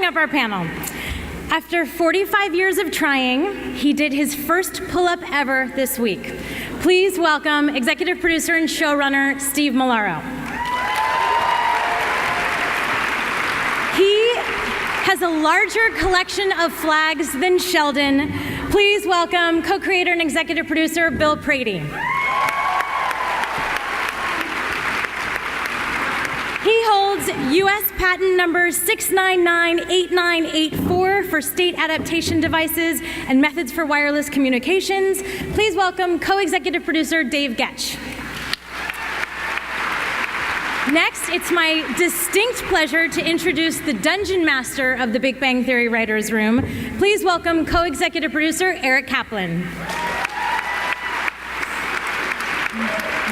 bring up our panel. After 45 years of trying, he did his first pull-up ever this week. Please welcome executive producer and showrunner Steve Molaro. He has a larger collection of flags than Sheldon. Please welcome co-creator and executive producer Bill Prady. He holds U.S. patent number 6998984 for state adaptation devices and methods for wireless communications. Please welcome co-executive producer Dave Getch. Next, it's my distinct pleasure to introduce the dungeon master of the Big Bang Theory writers' room. Please welcome co-executive producer Eric Kaplan.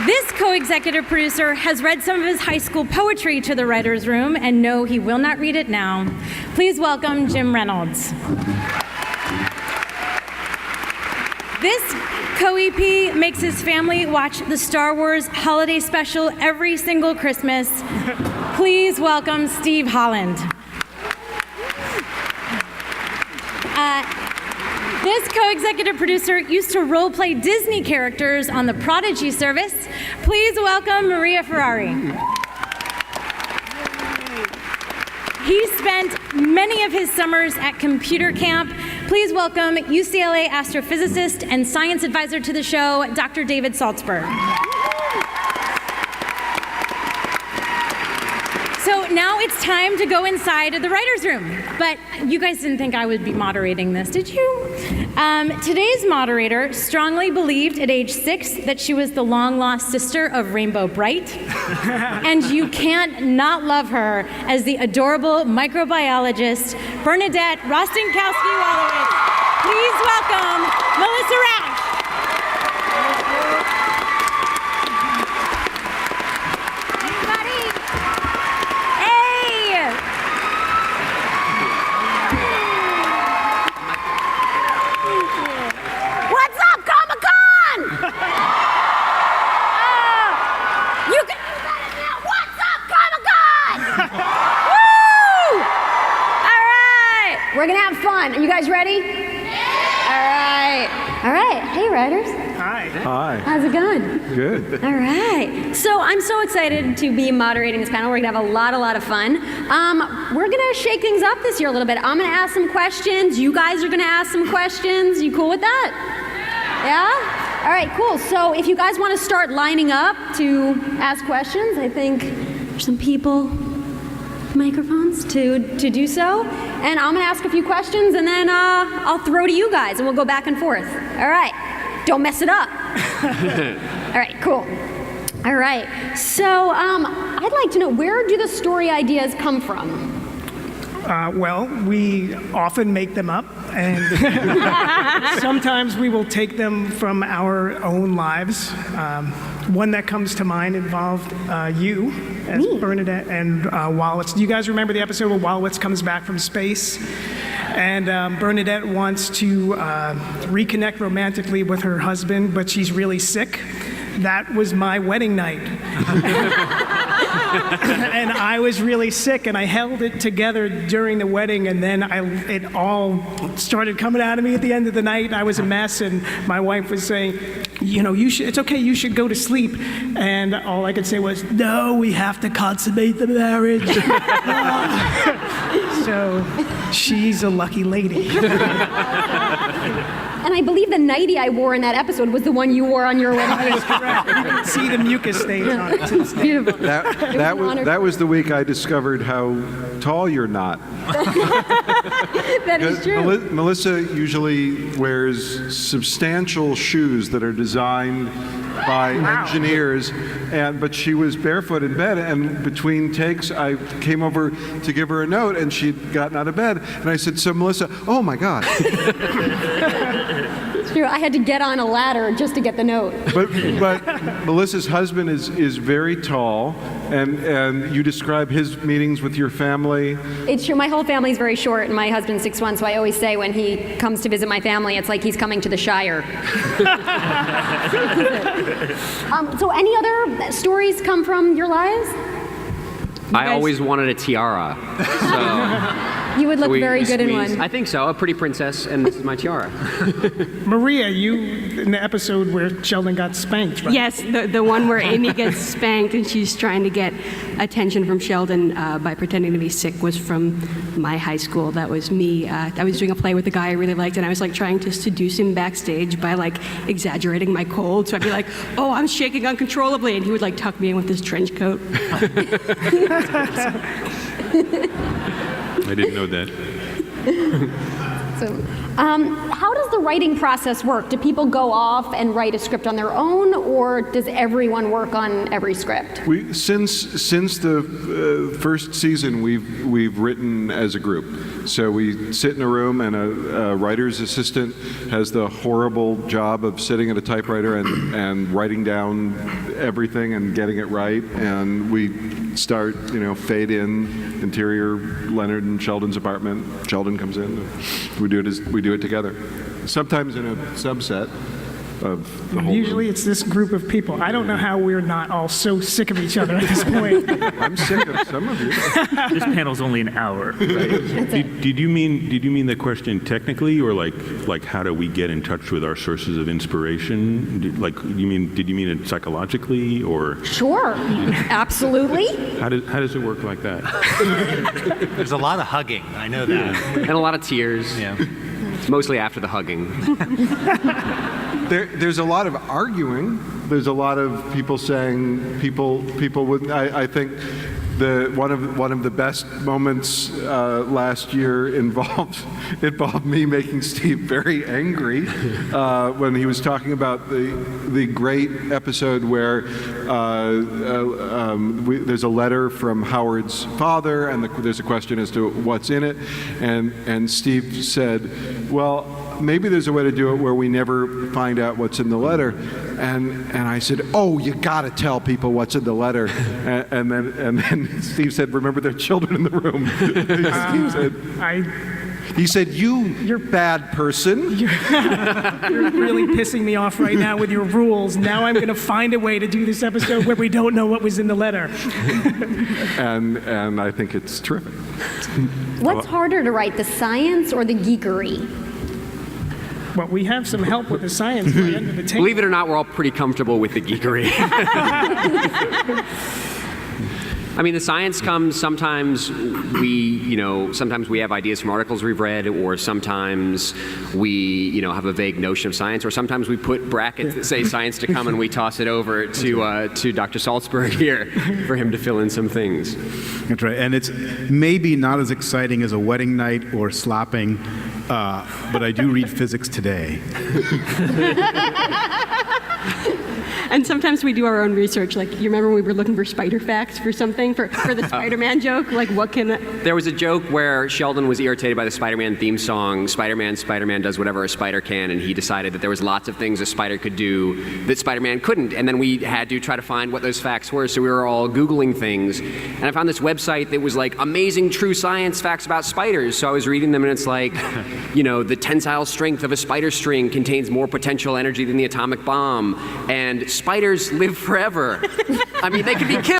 This co-executive producer has read some of his high school poetry to the writers' room, and no, he will not read it now. Please welcome Jim Reynolds. This co-EP makes his family watch the Star Wars holiday special every single Christmas. Please welcome Steve Holland. This co-executive producer used to role-play Disney characters on the Prodigy service. Please welcome Maria Ferrari. He spent many of his summers at computer camp. Please welcome UCLA astrophysicist and science advisor to the show, Dr. David Saltzberg. So now it's time to go inside of the writer's room. But you guys didn't think I would be moderating this, did you? Today's moderator strongly believed at age 6 that she was the long-lost sister of Rainbow Bright. And you can't not love her as the adorable microbiologist, Bernadette Rostenkowski-Wolowitz. Please welcome Melissa Rash. We're gonna have fun. Are you guys ready? Yeah! All right. Hey, writers. Hi. Hi. How's it going? Good. All right. So I'm so excited to be moderating this panel. We're gonna have a lot of fun. We're gonna shake things up this year a little bit. I'm gonna ask some questions. You guys are gonna ask some questions. You cool with that? Yeah? All right, cool. So if you guys want to start lining up to ask questions, I think there's some people, microphones to do so. And I'm going to ask a few questions, and then I'll throw to you guys, and we'll go back and forth. All right. Don't mess it up. All right, cool. All right. So I'd like to know, where do the story ideas come from? Well, we often make them up, and sometimes we will take them from our own lives. One that comes to mind involved you as Bernadette and Wolowitz. Do you guys remember the episode where Wolowitz comes back from space? And Bernadette wants to reconnect romantically with her husband, but she's really sick. That was my wedding night. And I was really sick, and I held it together during the wedding, and then it all started coming out of me at the end of the night. I was a mess, and my wife was saying, you know, it's okay, you should go to sleep. And all I could say was, no, we have to consummate the marriage. So she's a lucky lady. And I believe the nightie I wore in that episode was the one you wore on your wedding. That is correct. You can see the mucus stains on it. It's beautiful. That was the week I discovered how tall you're not. That is true. Melissa usually wears substantial shoes that are designed by engineers, but she was barefoot in bed, and between takes I came over to give her a note, and she'd gotten out of bed, and I said, so Melissa, oh my God. It's true. I had to get on a ladder just to get the note. But Melissa's husband is very tall, and you describe his meetings with your family. It's true. My whole family's very short, and my husband's 6'1", so I always say when he comes to visit my family, it's like he's coming to the Shire. So any other stories come from your lives? I always wanted a tiara. So You would look we very good in squeezed- one. I think so. A pretty princess, and this is my tiara. Maria, you in the episode where Sheldon got spanked, right? Yes, the one where Amy gets spanked and she's trying to get attention from Sheldon by pretending to be sick was from my high school. That was me. I was doing a play with a guy I really liked, and I was like trying to seduce him backstage by like exaggerating my cold. So I'd be like, "Oh, I'm shaking uncontrollably," and he would like tuck me in with his trench coat. I didn't know that. So, how does the writing process work? Do people go off and write a script on their own, or does everyone work on every script? Since the first season, we've written as a group. So we sit in a room, and a writer's assistant has the horrible job of sitting at a typewriter and writing down everything and getting it right. And we start, fade in interior Leonard and Sheldon's apartment. Sheldon comes in. We do it together. Sometimes in a subset of the whole Usually room. it's this group of people. I don't know how we're not all so sick of each other at this point. I'm sick of some of you. This panel's only an hour. Right? Did you mean the question technically, or like how do we get in touch with our sources of inspiration? Did you mean it psychologically, or Sure, absolutely. how does it work like that? There's a lot of hugging. I know that. And a lot of tears. Yeah. Mostly after the hugging. There's a lot of arguing. There's a lot of people saying people would. I think one of the best moments last year involved me making Steve very angry when he was talking about the great episode where there's a letter from Howard's father, and there's a question as to what's in it, and Steve said, well, maybe there's a way to do it where we never find out what's in the letter. And I said, oh, you got to tell people what's in the letter. And then Steve said, remember, there are children in the room. He said, you're a bad person. You're really pissing me off right now with your rules. Now I'm going to find a way to do this episode where we don't know what was in the letter. And I think it's terrific. What's harder to write, the science or the geekery? Well, we have some help with the science by under the table. Believe it or not, we're all pretty comfortable with the geekery. I mean, the science comes sometimes sometimes we have ideas from articles we've read, or sometimes we, have a vague notion of science, or sometimes we put brackets that say science to come and we toss it over to Dr. Salzberg here for him to fill in some things. That's right. And it's maybe not as exciting as a wedding night or slopping, but I do read Physics Today. And sometimes we do our own research. Like, you remember we were looking for spider facts for something, for the Spider-Man joke? Like, what can... There was a joke where Sheldon was irritated by the Spider-Man theme song, Spider-Man does whatever a spider can, and he decided that there was lots of things a spider could do that Spider-Man couldn't. And then we had to try to find what those facts were, so we were all Googling things. And I found this website that was like, amazing true science facts about spiders. So I was reading them, and it's like, the tensile strength of a spider string contains more potential energy than the atomic bomb. And spiders live forever. I mean, they can be killed.